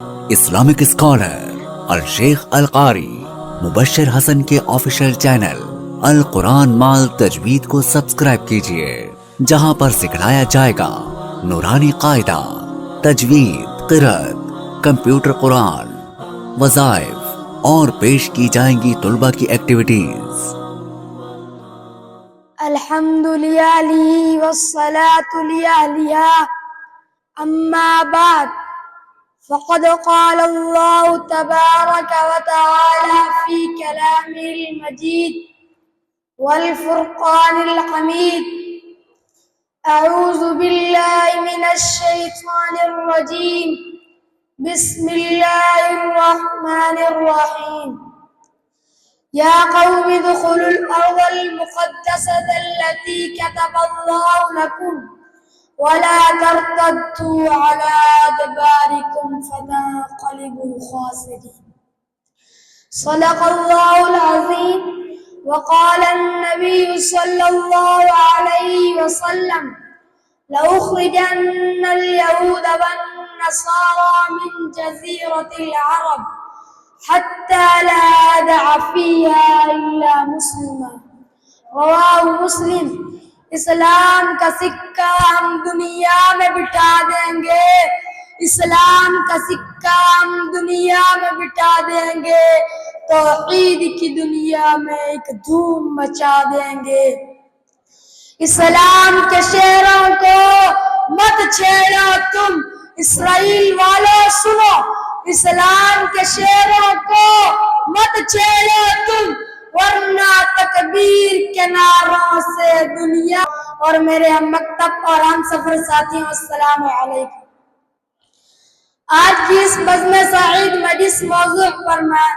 Islamic scholar الشیخ القاری مبشر حسن کے official channel القرآن مال تجوید کو سبسکرائب کیجئے، جہاں پر سکھلایا جائے گا نورانی قاعدہ، تجوید، قرأت، کمپیوٹر قرآن، وظائف اور پیش کی جائیں گی طلبہ کی ایکٹیویٹیز۔ الحمد للہ والصلاة للہ اما بعد فقد قال اللہ تبارک وتعالی فی کلامہ المجید والفرقان الحمید اعوذ باللہ من الشیطان الرجیم بسم اللہ الرحمن الرحیم یا قوم ادخلوا الارض المقدسة التي كتب الله لكم ولا ترتدوا على أدباركم فتنقلبوا خاسرين۔ صدق الله العظيم۔ وقال النبي صلى الله عليه وسلم لأخرجن اليهود والنصارى من جزيرة العرب حتى لا أدع فيها إلا مسلما، رواه مسلم۔ اسلام کا سکہ ہم دنیا میں بٹھا دیں گے، اسلام کا سکہ ہم دنیا میں بٹھا دیں گے، توحید کی دنیا میں ایک دھوم مچا دیں گے۔ اسلام کے شعروں کو مت چھیڑو تم اسرائیل والوں، سنو اسلام کے شعروں کو مت چھیڑو تم، ورنہ تکبیر کے نعروں سے دنیا۔ اور میرے ہم مکتب اور ہم سفر ساتھیوں، السلام علیکم۔ آج کی اس بزم سعید میں جس موضوع پر میں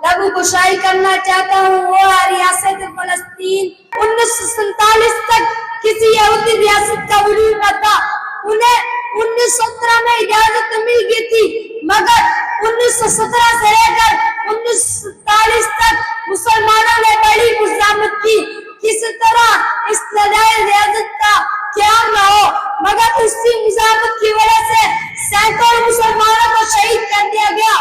لغو گشائی کرنا چاہتا ہوں وہ ہے ریاست فلسطین۔ 1947 تک کسی یہودی ریاست کا وجود نہ تھا، انہیں 1917 میں اجازت مل گئی تھی، مگر 1917 سے لے کر 1947 تک مسلمانوں نے بڑی مزاحمت کی، کس طرح اس نجائز ریاست کا قیام نہ ہو، مگر اسی مزاحمت کی وجہ سے سینکڑوں مسلمانوں کو شہید کر دیا گیا۔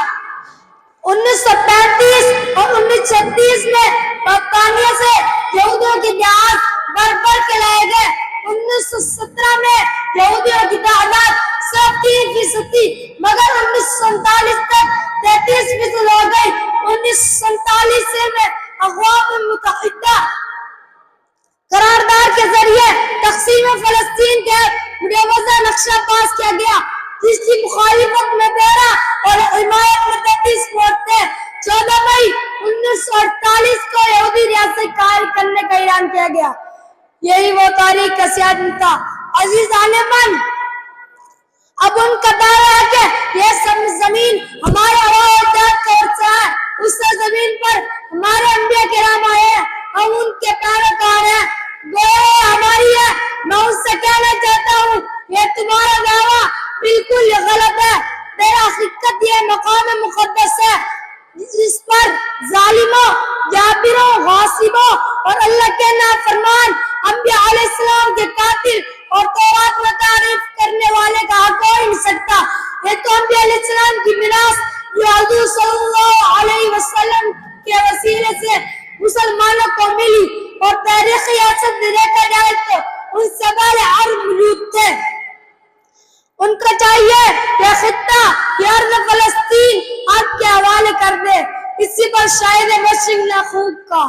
1935 اور 1936 میں برطانیہ سے یہودیوں کے جہاز بھر کے لائے گئے۔ 1917 میں یہودیوں کی تعداد صرف 3% تھی، مگر 1947 تک 33% ہو گئی۔ 1947 میں اقوام متحدہ قرارداد کے ذریعے تقسیم فلسطین کا مجوزہ نقشہ پاس کیا گیا، جس کی مخالفت میں 13 اور حمایت میں 33 ووٹ تھے۔ 14 مئی 1948 کو یہودی ریاست قائم کرنے کا اعلان کیا گیا۔ یہی وہ تاریخ کا سیاہ دن تھا۔ عزیز عالمان، اب ان کا دعویٰ ہے کہ یہ سب زمین ہمارے آباء و اجداد کا ورثہ ہے، اس زمین پر ہمارے انبیاء کرام آئے ہیں، ہم ان کے پیروکار ہیں، گویا یہ ہماری ہے۔ میں ان سے کہنا چاہتا ہوں یہ تمہارا دعویٰ بالکل غلط ہے۔ تیرا حقیقت یہ مقام مقدس ہے جس پر ظالموں، جابروں، غاصبوں اور اللہ کے نافرمان انبیاء علیہ السلام کے قاتل اور تورات میں تعریف کرنے والے کا حق ہو ہی نہیں سکتا۔ یہ تو انبیاء علیہ السلام کی میراث جو حضور صلی اللہ علیہ وسلم کے وسیلے سے مسلمانوں کو ملی، اور تاریخی حیثیت سے دیکھا جائے تو ان سے پہلے عرب موجود تھے۔ ان کو چاہیے کہ خطہ یہ ارض فلسطین آپ کے حوالے کر دے۔ اسی پر شاعر مشرق نے خوب کہا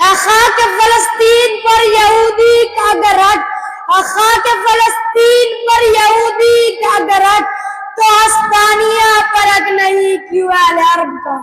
ہے خاک فلسطین پر یہودی کا اگر حق، خاک فلسطین پر یہودی کا اگر حق، تو اسپانیہ پر حق نہیں کیوں اہل عرب کا۔